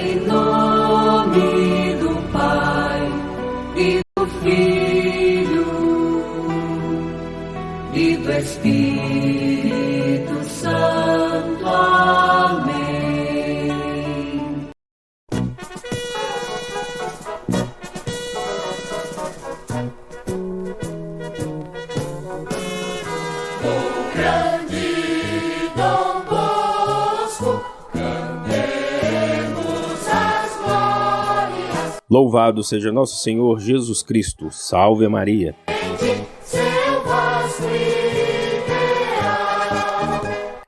Em nome do Pai e do Filho e do Espírito Santo. Amém. Louvado seja nosso Senhor Jesus Cristo. Salve Maria.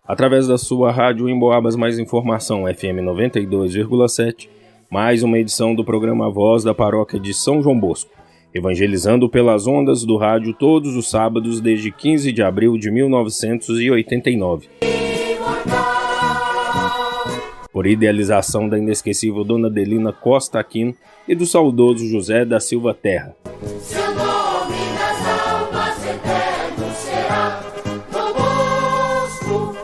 Através da sua rádio Emboabas Mais Informação FM 92,7, mais uma edição do programa Voz da Paróquia de São João Bosco, evangelizando pelas ondas do rádio todos os sábados desde 15 de abril de 1989. Por idealização da inesquecível Dona Adelina Costa Aquino e do saudoso José da Silva Terra. Seu nome nas almas eterno será Dom Bosco.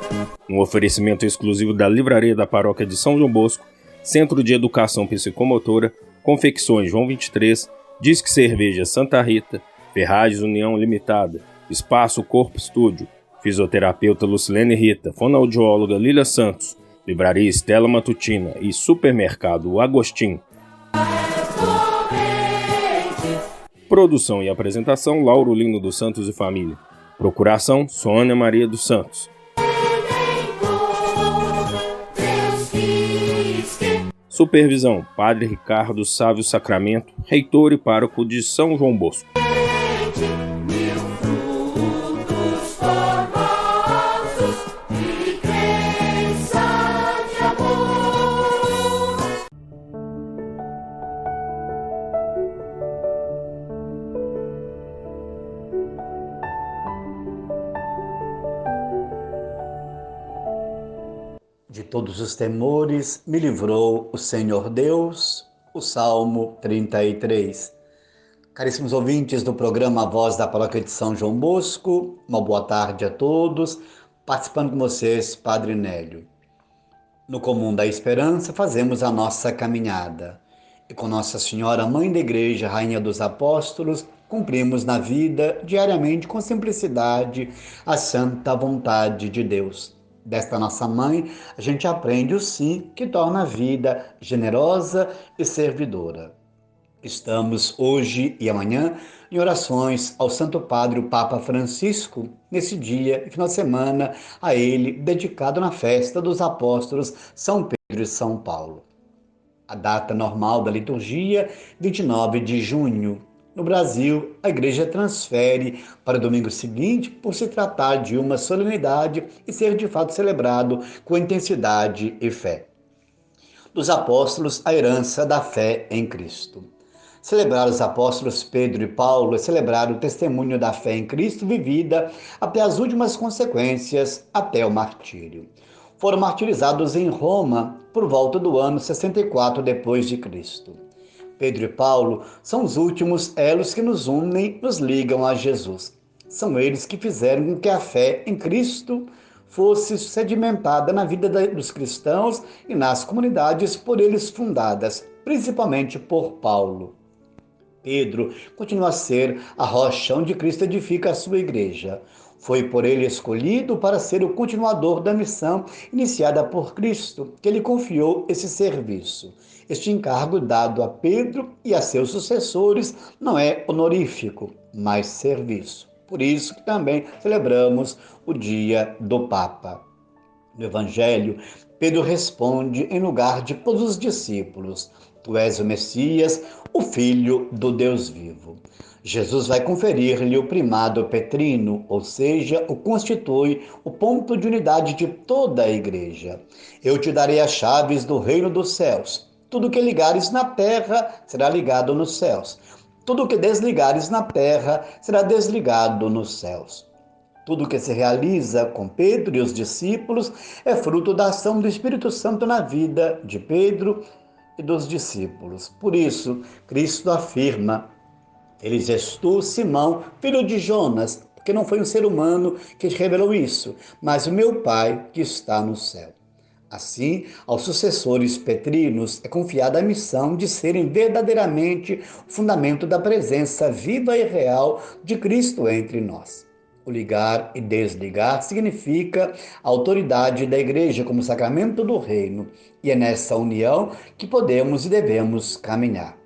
Um oferecimento exclusivo da Livraria da Paróquia de São João Bosco, Centro de Educação Psicomotora, Confecções João 23, Disque Cerveja Santa Rita, Ferragens União Limitada, Espaço Corpo Estúdio, Fisioterapeuta Lucilene Rita, Fonoaudióloga Lília Santos, Livraria Estela Matutina e Supermercado Agostinho. Produção e apresentação Lauro Lino dos Santos e Família. Procuração Sônia Maria dos Santos. Supervisão Padre Ricardo Sávio Sacramento, reitor e pároco de São João Bosco. De todos os temores me livrou o Senhor Deus, o Salmo 33. Caríssimos ouvintes do programa Voz da Paróquia de São João Bosco, uma boa tarde a todos, participando com vocês, Padre Nélio. No comum da esperança fazemos a nossa caminhada e com Nossa Senhora, Mãe da Igreja, Rainha dos Apóstolos, cumprimos na vida, diariamente, com simplicidade, a santa vontade de Deus. Desta nossa mãe, a gente aprende o sim que torna a vida generosa e servidora. Estamos hoje e amanhã em orações ao Santo Padre, o Papa Francisco, nesse dia e final de semana a ele dedicado na festa dos apóstolos São Pedro e São Paulo. A data normal da liturgia, 29 de junho. No Brasil, a Igreja transfere para o domingo seguinte por se tratar de uma solenidade e ser de fato celebrado com intensidade e fé. Dos apóstolos, a herança da fé em Cristo. Celebrar os apóstolos Pedro e Paulo é celebrar o testemunho da fé em Cristo vivida até as últimas consequências, até o martírio. Foram martirizados em Roma por volta do ano 64 depois de Cristo. Pedro e Paulo são os últimos elos que nos unem, nos ligam a Jesus. São eles que fizeram com que a fé em Cristo fosse sedimentada na vida dos cristãos e nas comunidades por eles fundadas, principalmente por Paulo. Pedro continua a ser a rocha onde Cristo edifica a sua igreja. Foi por ele escolhido para ser o continuador da missão iniciada por Cristo, que ele confiou esse serviço. Este encargo dado a Pedro e a seus sucessores não é honorífico, mas serviço. Por isso que também celebramos o dia do Papa. No Evangelho, Pedro responde em lugar de todos os discípulos: Tu és o Messias, o Filho do Deus vivo. Jesus vai conferir-lhe o primado petrino, ou seja, o constitui o ponto de unidade de toda a igreja. Eu te darei as chaves do reino dos céus. Tudo que ligares na terra será ligado nos céus. Tudo que desligares na terra será desligado nos céus. Tudo que se realiza com Pedro e os discípulos é fruto da ação do Espírito Santo na vida de Pedro e dos discípulos. Por isso, Cristo afirma: Feliz és tu, Simão, filho de Jonas, porque não foi um ser humano que te revelou isso, mas o meu Pai que está no céu. Assim, aos sucessores petrinos é confiada a missão de serem verdadeiramente o fundamento da presença viva e real de Cristo entre nós. O ligar e desligar significa a autoridade da Igreja como sacramento do reino, e é nessa união que podemos e devemos caminhar.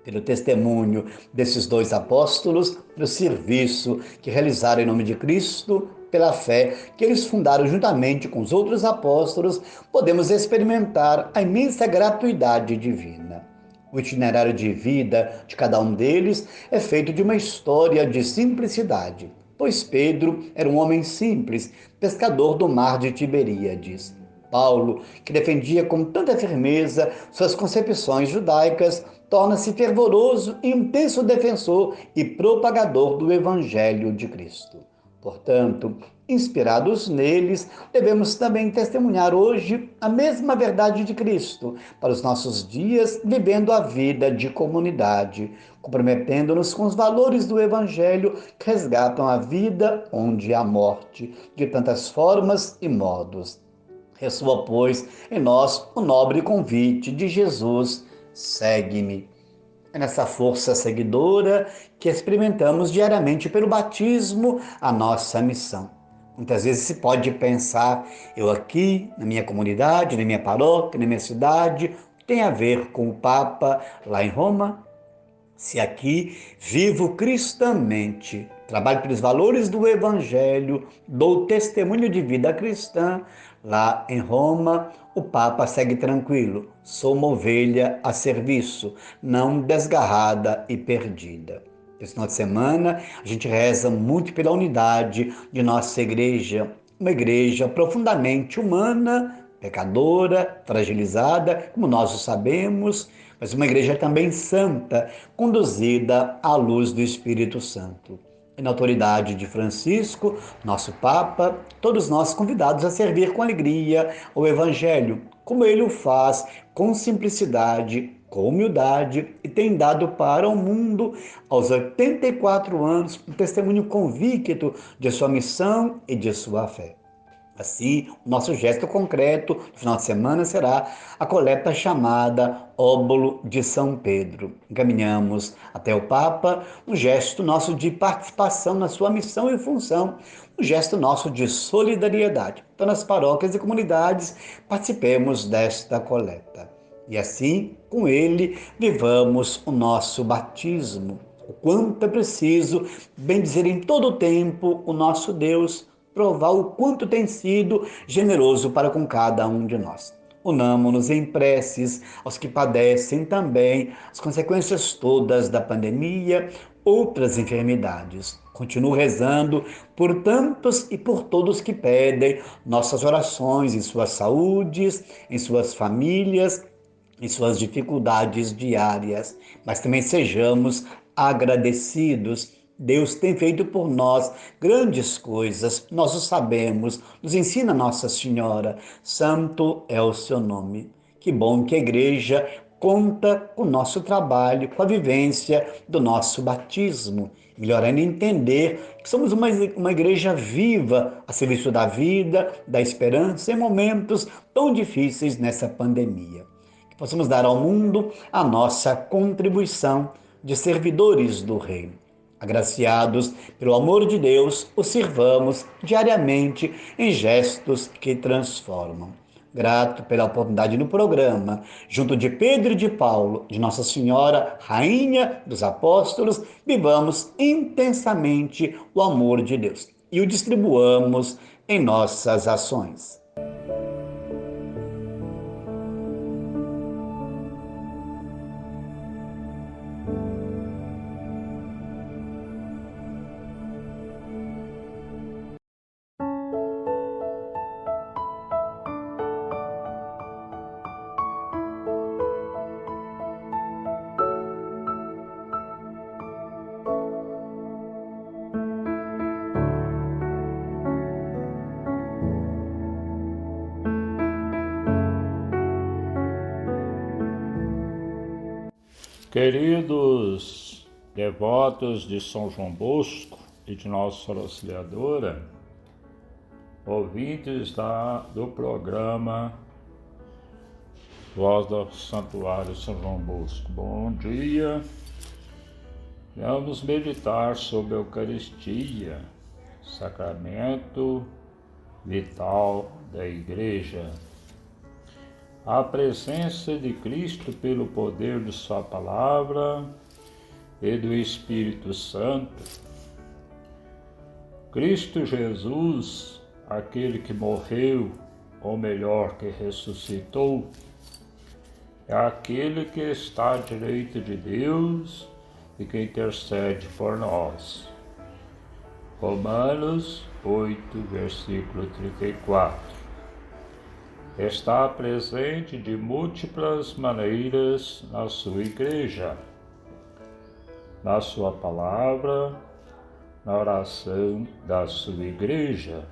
Pelo testemunho desses dois apóstolos, pelo serviço que realizaram em nome de Cristo, pela fé que eles fundaram juntamente com os outros apóstolos, podemos experimentar a imensa gratuidade divina. O itinerário de vida de cada um deles é feito de uma história de simplicidade, pois Pedro era um homem simples, pescador do mar de Tiberíades. Paulo, que defendia com tanta firmeza suas concepções judaicas, torna-se fervoroso e intenso defensor e propagador do Evangelho de Cristo. Portanto, inspirados neles, devemos também testemunhar hoje a mesma verdade de Cristo para os nossos dias, vivendo a vida de comunidade, comprometendo-nos com os valores do Evangelho que resgatam a vida onde há morte, de tantas formas e modos. Ressoa, pois, em nós o nobre convite de Jesus: segue-me. É nessa força seguidora que experimentamos diariamente pelo batismo a nossa missão. Muitas vezes se pode pensar, eu aqui, na minha comunidade, na minha paróquia, na minha cidade, tem a ver com o Papa lá em Roma? Se aqui vivo cristamente, trabalho pelos valores do Evangelho, dou testemunho de vida cristã, lá em Roma, o Papa segue tranquilo. Sou uma ovelha a serviço, não desgarrada e perdida. Esse final de semana, a gente reza muito pela unidade de nossa igreja, uma igreja profundamente humana, pecadora, fragilizada, como nós o sabemos, mas uma igreja também santa, conduzida à luz do Espírito Santo. E na autoridade de Francisco, nosso Papa, todos nós convidados a servir com alegria o Evangelho, como ele o faz, com simplicidade, com humildade, e tem dado para o mundo, aos 84 anos, um testemunho convicto de sua missão e de sua fé. Assim, o nosso gesto concreto no final de semana será a coleta chamada Óbolo de São Pedro. Encaminhamos até o Papa um gesto nosso de participação na sua missão e função, um gesto nosso de solidariedade. Então, nas paróquias e comunidades, participemos desta coleta. E assim, com ele, vivamos o nosso batismo. O quanto é preciso bendizer em todo o tempo o nosso Deus, provar o quanto tem sido generoso para com cada um de nós. Unamo-nos em preces aos que padecem também as consequências todas da pandemia, outras enfermidades. Continuo rezando por tantos e por todos que pedem nossas orações em suas saúdes, em suas famílias, em suas dificuldades diárias, mas também sejamos agradecidos. Deus tem feito por nós grandes coisas, nós o sabemos, nos ensina Nossa Senhora, santo é o seu nome. Que bom que a igreja conta com o nosso trabalho, com a vivência do nosso batismo. Melhor ainda entender que somos uma igreja viva a serviço da vida, da esperança em momentos tão difíceis nessa pandemia. Que possamos dar ao mundo a nossa contribuição de servidores do reino. Agraciados pelo amor de Deus, o sirvamos diariamente em gestos que transformam. Grato pela oportunidade no programa, junto de Pedro e de Paulo, de Nossa Senhora, Rainha dos Apóstolos, vivamos intensamente o amor de Deus e o distribuamos em nossas ações. Queridos devotos de São João Bosco e de Nossa Senhora Auxiliadora, ouvintes do programa voz do Santuário São João Bosco. Bom dia. Vamos meditar sobre a Eucaristia, sacramento vital da Igreja. A presença de Cristo pelo poder de sua palavra e do Espírito Santo. Cristo Jesus, aquele que morreu, ou melhor, que ressuscitou, é aquele que está à direita de Deus e que intercede por nós. Romanos 8, versículo 34. Está presente de múltiplas maneiras na sua igreja, na sua palavra, na oração da sua igreja.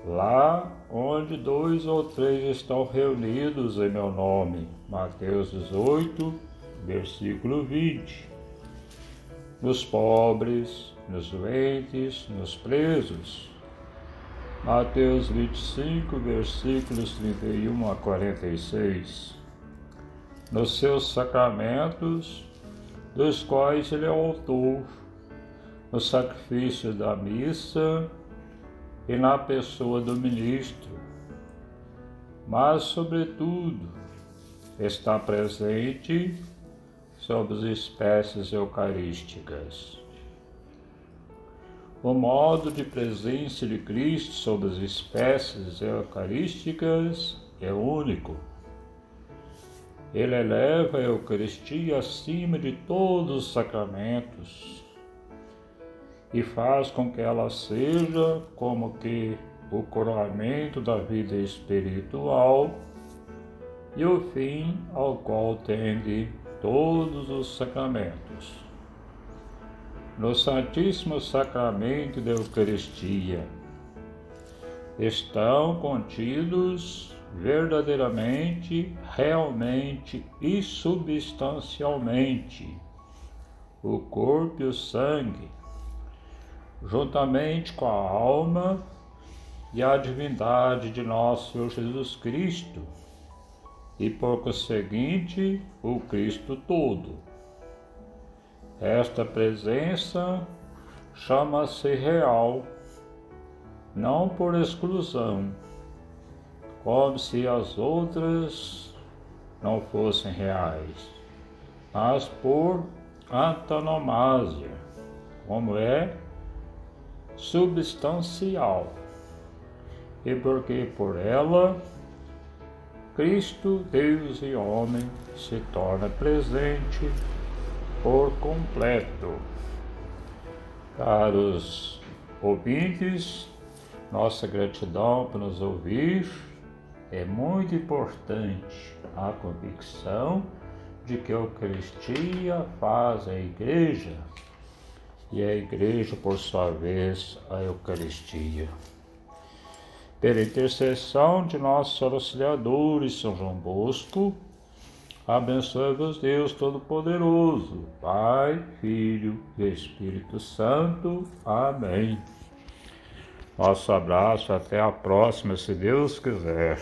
Lá onde 2 ou 3 estão reunidos em meu nome. Mateus 18, versículo 20. Nos pobres, nos doentes, nos presos. Mateus 25, versículos 31 a 46. Nos seus sacramentos, dos quais ele é autor, no sacrifício da missa e na pessoa do ministro, mas, sobretudo, está presente sob as espécies eucarísticas. O modo de presença de Cristo sob as espécies eucarísticas é único. Ele eleva a Eucaristia acima de todos os sacramentos e faz com que ela seja como que o coroamento da vida espiritual e o fim ao qual tende todos os sacramentos. No Santíssimo Sacramento da Eucaristia estão contidos verdadeiramente, realmente e substancialmente o corpo e o sangue, juntamente com a alma e a divindade de nosso Senhor Jesus Cristo, e por conseguinte o Cristo todo. Esta presença chama-se real, não por exclusão, como se as outras não fossem reais, mas por antonomasia, como é substancial, e porque por ela Cristo, Deus e homem, se torna presente por completo. Caros ouvintes, nossa gratidão por nos ouvir. É muito importante a convicção de que a Eucaristia faz a Igreja e a Igreja, por sua vez, a Eucaristia. Pela intercessão de nosso auxiliador São João Bosco, abençoe-vos Deus Todo-Poderoso, Pai, Filho e Espírito Santo. Amém. Nosso abraço, até a próxima, se Deus quiser.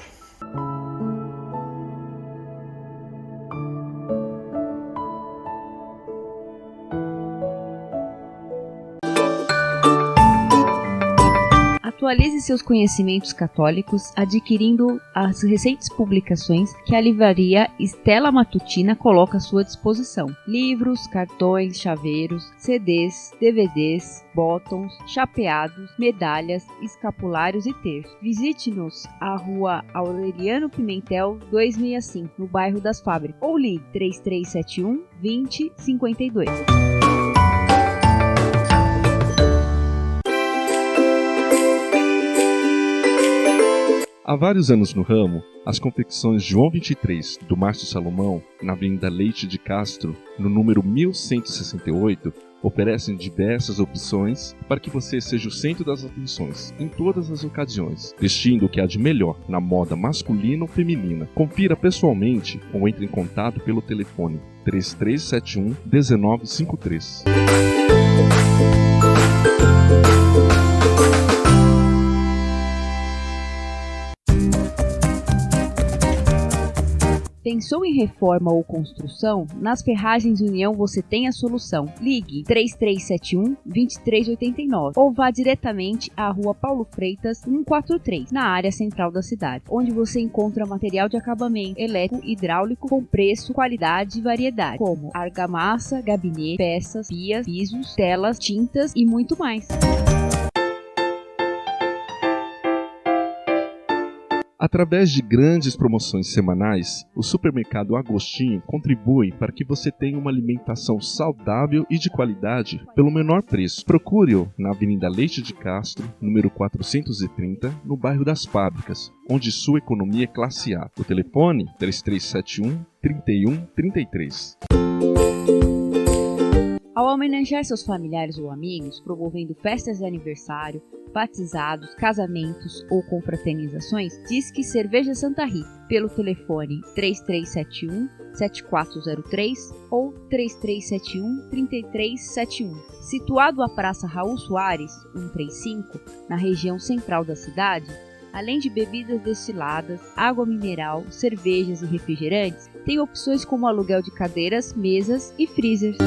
Atualize seus conhecimentos católicos adquirindo as recentes publicações que a livraria Stella Matutina coloca à sua disposição. Livros, cartões, chaveiros, CDs, DVDs, botões, chapeados, medalhas, escapulários e terços. Visite-nos à Rua Aureliano Pimentel 265, no bairro das Fábricas, ou ligue 3371 2052. Há vários anos no ramo, as confecções João 23, do Márcio Salomão, na Avenida Leite de Castro, no número 1168, oferecem diversas opções para que você seja o centro das atenções em todas as ocasiões, vestindo o que há de melhor na moda masculina ou feminina. Confira pessoalmente ou entre em contato pelo telefone 3371 1953. Pensou em reforma ou construção? Nas Ferragens União você tem a solução. Ligue 3371-2389 ou vá diretamente à Rua Paulo Freitas 143, na área central da cidade, onde você encontra material de acabamento elétrico e hidráulico com preço, qualidade e variedade, como argamassa, gabinete, peças, pias, pisos, telas, tintas e muito mais. Através de grandes promoções semanais, o Supermercado Agostinho contribui para que você tenha uma alimentação saudável e de qualidade pelo menor preço. Procure-o na Avenida Leite de Castro, número 430, no bairro das Fábricas, onde sua economia é classe A. O telefone 3371-3133. Ao homenagear seus familiares ou amigos, promovendo festas de aniversário, batizados, casamentos ou confraternizações, Disque Cerveja Santa Rita, pelo telefone 3371-7403 ou 3371-3371. Situado à Praça Raul Soares, 135, na região central da cidade, além de bebidas destiladas, água mineral, cervejas e refrigerantes, tem opções como aluguel de cadeiras, mesas e freezers.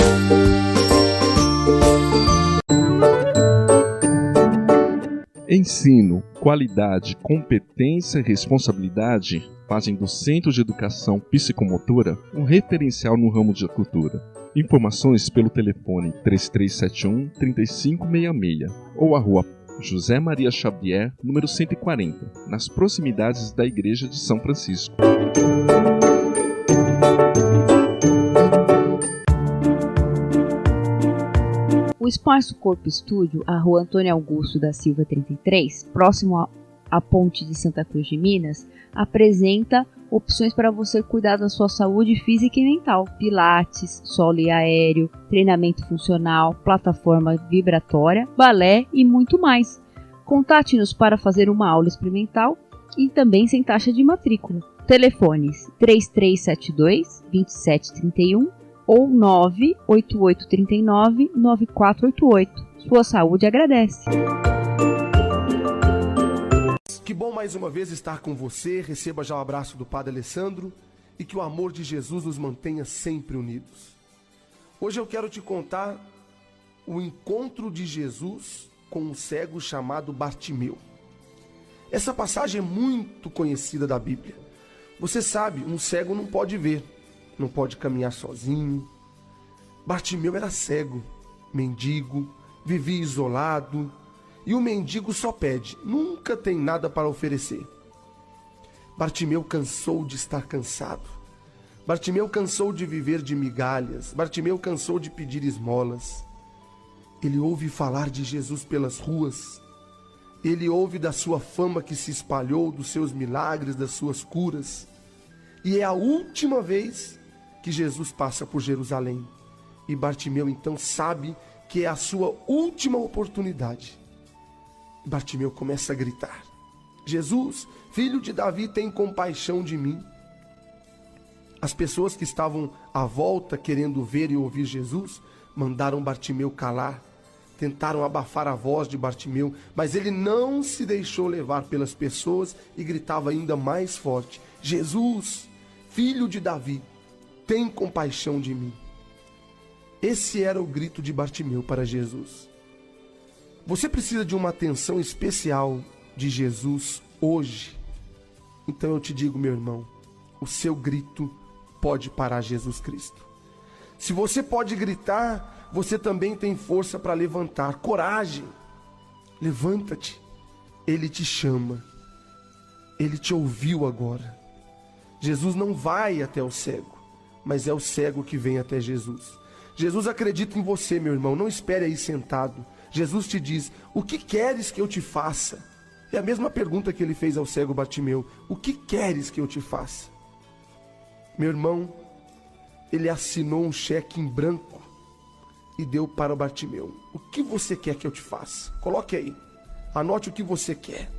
Ensino, qualidade, competência e responsabilidade fazem do Centro de Educação Psicomotora um referencial no ramo de cultura. Informações pelo telefone 3371-3566 ou a Rua José Maria Xavier, número 140, nas proximidades da Igreja de São Francisco. O Espaço Corpo Estúdio, a Rua Antônio Augusto da Silva 33, próximo à Ponte de Santa Cruz de Minas, apresenta opções para você cuidar da sua saúde física e mental. Pilates, solo e aéreo, treinamento funcional, plataforma vibratória, balé e muito mais. Contate-nos para fazer uma aula experimental e também sem taxa de matrícula. Telefones 3372-2731 ou 98839-9488. Sua saúde agradece. Que bom mais uma vez estar com você. Receba já o abraço do Padre Alessandro e que o amor de Jesus nos mantenha sempre unidos. Hoje eu quero te contar o encontro de Jesus com um cego chamado Bartimeu. Essa passagem é muito conhecida da Bíblia. Você sabe, um cego não pode ver, não pode caminhar sozinho. Bartimeu era cego, mendigo, vivia isolado, e o mendigo só pede, nunca tem nada para oferecer. Bartimeu cansou de estar cansado. Bartimeu cansou de viver de migalhas. Bartimeu cansou de pedir esmolas. Ele ouve falar de Jesus pelas ruas. Ele ouve da sua fama que se espalhou, dos seus milagres, das suas curas. E é a última vez que Jesus passa por Jerusalém. E Bartimeu então sabe que é a sua última oportunidade. Bartimeu começa a gritar: Jesus, filho de Davi, tem compaixão de mim. As pessoas que estavam à volta querendo ver e ouvir Jesus mandaram Bartimeu calar, tentaram abafar a voz de Bartimeu, mas ele não se deixou levar pelas pessoas e gritava ainda mais forte: Jesus, filho de Davi, tem compaixão de mim. Esse era o grito de Bartimeu para Jesus. Você precisa de uma atenção especial de Jesus hoje. Então eu te digo, meu irmão, o seu grito pode parar Jesus Cristo. Se você pode gritar, você também tem força para levantar. Coragem. Levanta-te. Ele te chama. Ele te ouviu agora. Jesus não vai até o cego, mas é o cego que vem até Jesus. Jesus acredita em você, meu irmão. Não espere aí sentado. Jesus te diz: o que queres que eu te faça? É a mesma pergunta que ele fez ao cego Bartimeu: o que queres que eu te faça? Meu irmão, ele assinou um cheque em branco e deu para o Bartimeu. O que você quer que eu te faça? Coloque aí, anote o que você quer.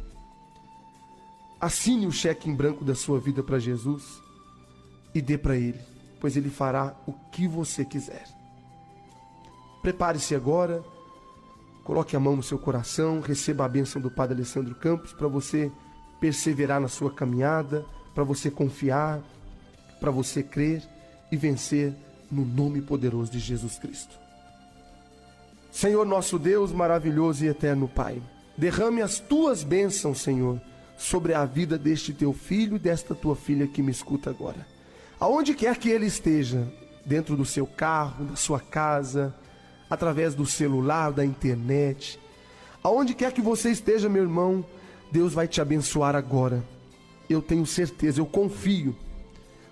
Assine o cheque em branco da sua vida para Jesus e dê para ele, pois ele fará o que você quiser. Prepare-se agora, coloque a mão no seu coração, receba a bênção do Padre Alessandro Campos para você perseverar na sua caminhada, para você confiar, para você crer e vencer no nome poderoso de Jesus Cristo. Senhor, nosso Deus maravilhoso e eterno Pai, derrame as tuas bênçãos, Senhor, sobre a vida deste teu filho e desta tua filha que me escuta agora. Aonde quer que ele esteja, dentro do seu carro, da sua casa, através do celular, da internet, aonde quer que você esteja, meu irmão, Deus vai te abençoar agora. Eu tenho certeza, eu confio.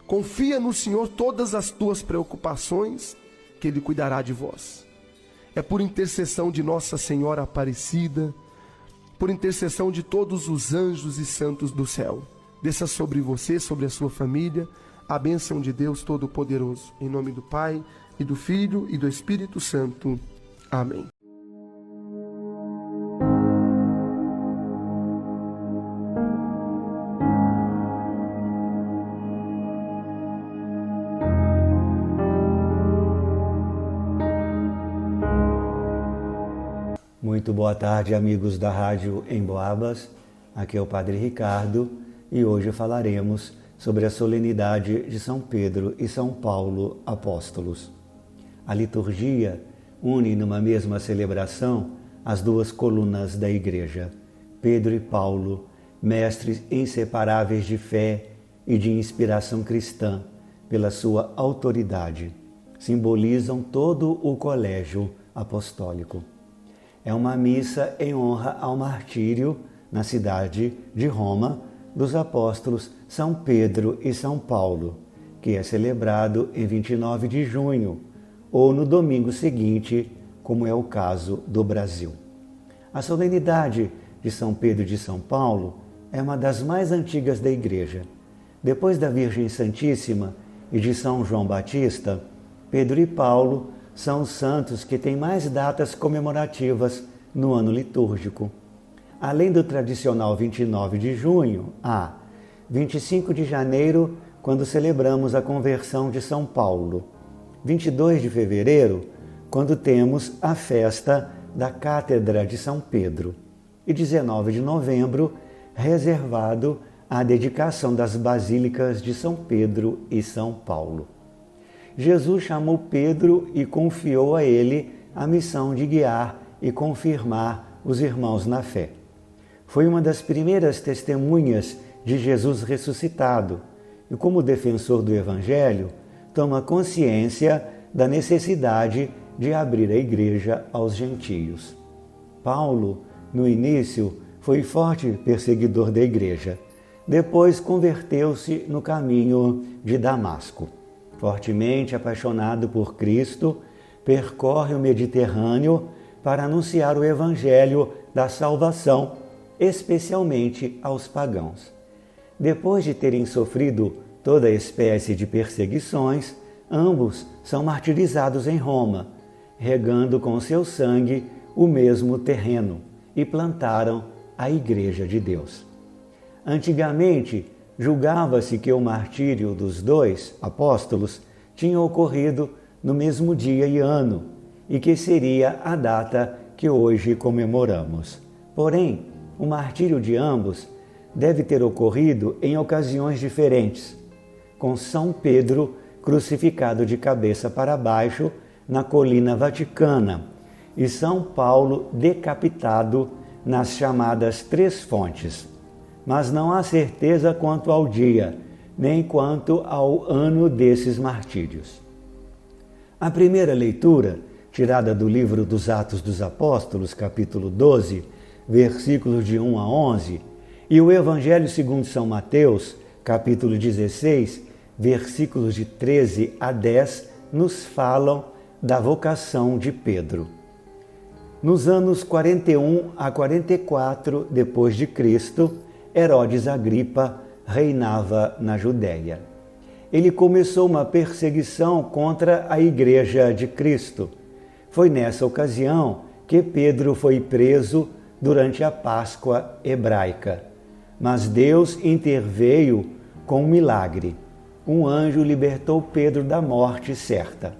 Confia no Senhor todas as tuas preocupações, que Ele cuidará de vós. É por intercessão de Nossa Senhora Aparecida, por intercessão de todos os anjos e santos do céu. Desça sobre você, sobre a sua família, a bênção de Deus Todo-Poderoso. Em nome do Pai, e do Filho, e do Espírito Santo. Amém. Muito boa tarde, amigos da Rádio Emboabas. Aqui é o Padre Ricardo e hoje falaremos sobre a solenidade de São Pedro e São Paulo apóstolos. A liturgia une numa mesma celebração as duas colunas da Igreja, Pedro e Paulo, mestres inseparáveis de fé e de inspiração cristã, pela sua autoridade, simbolizam todo o colégio apostólico. É uma missa em honra ao martírio, na cidade de Roma, dos apóstolos São Pedro e São Paulo, que é celebrado em 29 de junho, ou no domingo seguinte, como é o caso do Brasil. A solenidade de São Pedro e de São Paulo é uma das mais antigas da Igreja. Depois da Virgem Santíssima e de São João Batista, Pedro e Paulo são os santos que têm mais datas comemorativas no ano litúrgico. Além do tradicional 29 de junho, há 25 de janeiro, quando celebramos a conversão de São Paulo, 22 de fevereiro, quando temos a festa da Cátedra de São Pedro, e 19 de novembro, reservado à dedicação das basílicas de São Pedro e São Paulo. Jesus chamou Pedro e confiou a ele a missão de guiar e confirmar os irmãos na fé. Foi uma das primeiras testemunhas de Jesus ressuscitado e, como defensor do Evangelho, toma consciência da necessidade de abrir a Igreja aos gentios. Paulo, no início, foi forte perseguidor da Igreja. Depois converteu-se no caminho de Damasco. Fortemente apaixonado por Cristo, percorre o Mediterrâneo para anunciar o Evangelho da salvação, especialmente aos pagãos. Depois de terem sofrido toda espécie de perseguições, ambos são martirizados em Roma, regando com seu sangue o mesmo terreno, e plantaram a Igreja de Deus. Antigamente, julgava-se que o martírio dos dois apóstolos tinha ocorrido no mesmo dia e ano, e que seria a data que hoje comemoramos. Porém, o martírio de ambos deve ter ocorrido em ocasiões diferentes, com São Pedro crucificado de cabeça para baixo na colina Vaticana e São Paulo decapitado nas chamadas Três Fontes. Mas não há certeza quanto ao dia, nem quanto ao ano desses martírios. A primeira leitura, tirada do livro dos Atos dos Apóstolos, capítulo 12, versículos de 1 a 11, e o Evangelho segundo São Mateus, capítulo 16, versículos de 13 a 10, nos falam da vocação de Pedro. Nos anos 41 a 44 depois de Cristo, Herodes Agripa reinava na Judéia. Ele começou uma perseguição contra a Igreja de Cristo. Foi nessa ocasião que Pedro foi preso durante a Páscoa hebraica. Mas Deus interveio com um milagre. Um anjo libertou Pedro da morte certa.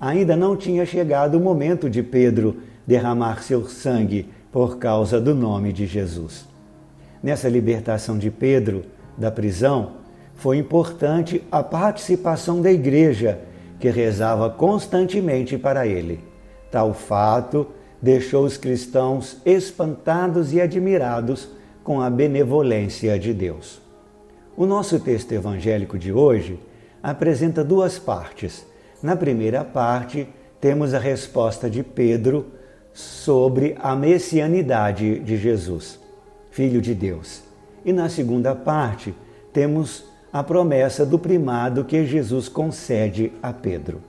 Ainda não tinha chegado o momento de Pedro derramar seu sangue por causa do nome de Jesus. Nessa libertação de Pedro da prisão, foi importante a participação da igreja, que rezava constantemente para ele. Tal fato deixou os cristãos espantados e admirados com a benevolência de Deus. O nosso texto evangélico de hoje apresenta duas partes. Na primeira parte, temos a resposta de Pedro sobre a messianidade de Jesus, Filho de Deus. E na segunda parte, temos a promessa do primado que Jesus concede a Pedro.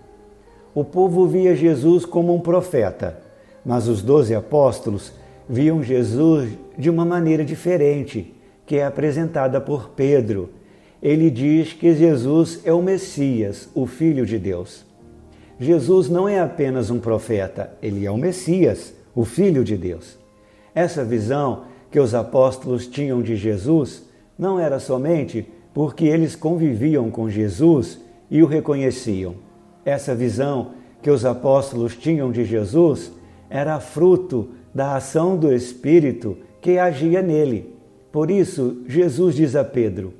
O povo via Jesus como um profeta, mas os 12 apóstolos viam Jesus de uma maneira diferente, que é apresentada por Pedro. Ele diz que Jesus é o Messias, o Filho de Deus. Jesus não é apenas um profeta, ele é o Messias, o Filho de Deus. Essa visão que os apóstolos tinham de Jesus não era somente porque eles conviviam com Jesus e o reconheciam. Essa visão que os apóstolos tinham de Jesus era fruto da ação do Espírito que agia nele. Por isso, Jesus diz a Pedro: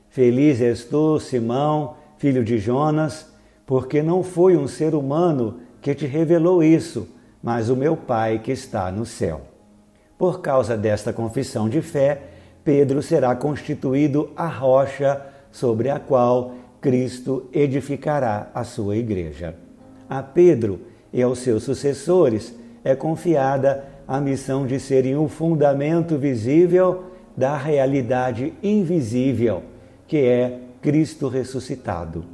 Feliz és tu, Simão, filho de Jonas, porque não foi um ser humano que te revelou isso, mas o meu Pai que está no céu. Por causa desta confissão de fé, Pedro será constituído a rocha sobre a qual Cristo edificará a sua igreja. A Pedro e aos seus sucessores é confiada a missão de serem o fundamento visível da realidade invisível, que é Cristo ressuscitado.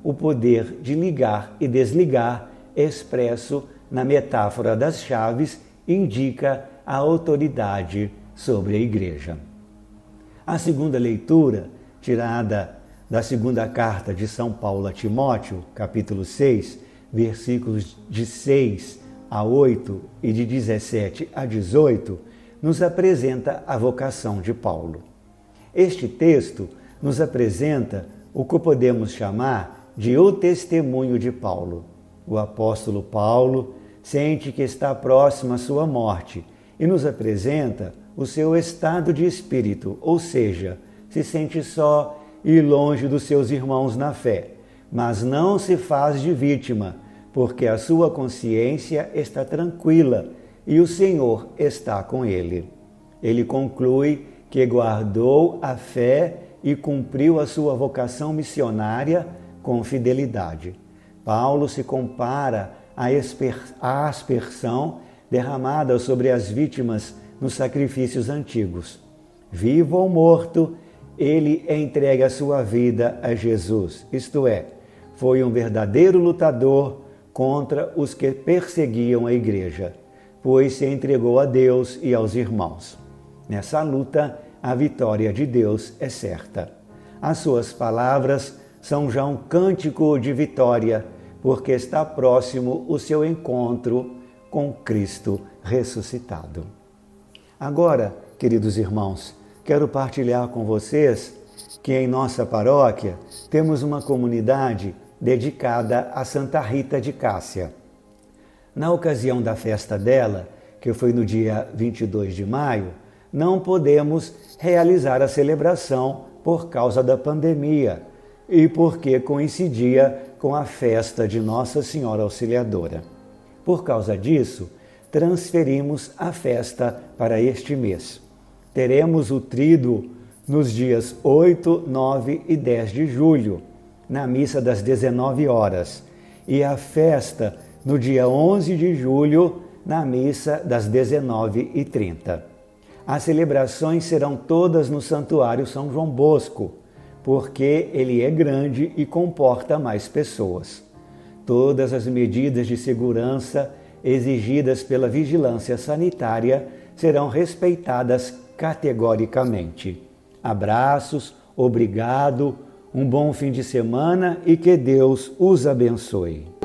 O poder de ligar e desligar, expresso na metáfora das chaves, indica a autoridade sobre a igreja. A segunda leitura, tirada da segunda carta de São Paulo a Timóteo, capítulo 6, versículos de 6 a 8 e de 17 a 18, nos apresenta a vocação de Paulo. Este texto nos apresenta o que podemos chamar de o testemunho de Paulo. O apóstolo Paulo sente que está próximo à sua morte e nos apresenta o seu estado de espírito, ou seja, se sente só e longe dos seus irmãos na fé, mas não se faz de vítima, porque a sua consciência está tranquila e o Senhor está com ele. Ele conclui que guardou a fé e cumpriu a sua vocação missionária com fidelidade. Paulo se compara à aspersão derramada sobre as vítimas nos sacrifícios antigos. Vivo ou morto, ele entrega a sua vida a Jesus, isto é, foi um verdadeiro lutador contra os que perseguiam a igreja, pois se entregou a Deus e aos irmãos. Nessa luta, a vitória de Deus é certa. As suas palavras são já um cântico de vitória, porque está próximo o seu encontro com Cristo ressuscitado. Agora, queridos irmãos, quero partilhar com vocês que em nossa paróquia temos uma comunidade dedicada a Santa Rita de Cássia. Na ocasião da festa dela, que foi no dia 22 de maio, não podemos realizar a celebração por causa da pandemia e porque coincidia com a festa de Nossa Senhora Auxiliadora. Por causa disso, transferimos a festa para este mês. Teremos o tríduo nos dias 8, 9 e 10 de julho, na missa das 19 horas, e a festa no dia 11 de julho, na missa das 19h30. As celebrações serão todas no Santuário São João Bosco, porque ele é grande e comporta mais pessoas. Todas as medidas de segurança exigidas pela vigilância sanitária serão respeitadas categoricamente. Abraços, obrigado, um bom fim de semana e que Deus os abençoe.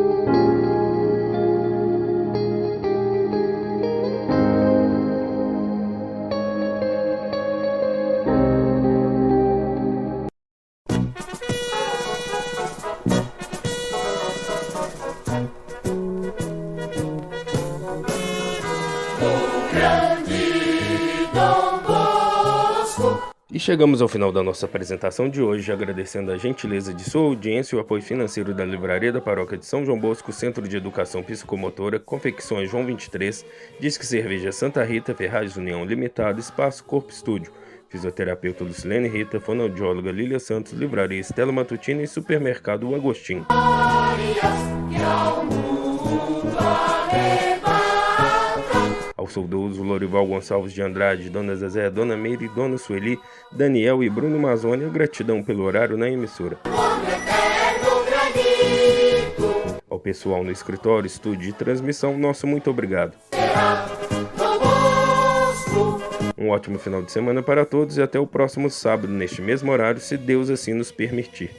chegamos ao final da nossa apresentação de hoje, agradecendo a gentileza de sua audiência e o apoio financeiro da Livraria da Paróquia de São João Bosco, Centro de Educação Psicomotora, Confecções João 23, Disque Cerveja Santa Rita, Ferragens União Limitada, Espaço Corpo Estúdio, Fisioterapeuta Lucilene Rita, Fonoaudióloga Lília Santos, Livraria Estela Matutina e Supermercado O Agostinho. Ao saudoso Lorival Gonçalves de Andrade, Dona Zezé, Dona Meire, Dona Sueli, Daniel e Bruno Mazzoni, a gratidão pelo horário na emissora. Ao pessoal no escritório, estúdio e transmissão, nosso muito obrigado. Um ótimo final de semana para todos e até o próximo sábado, neste mesmo horário, se Deus assim nos permitir.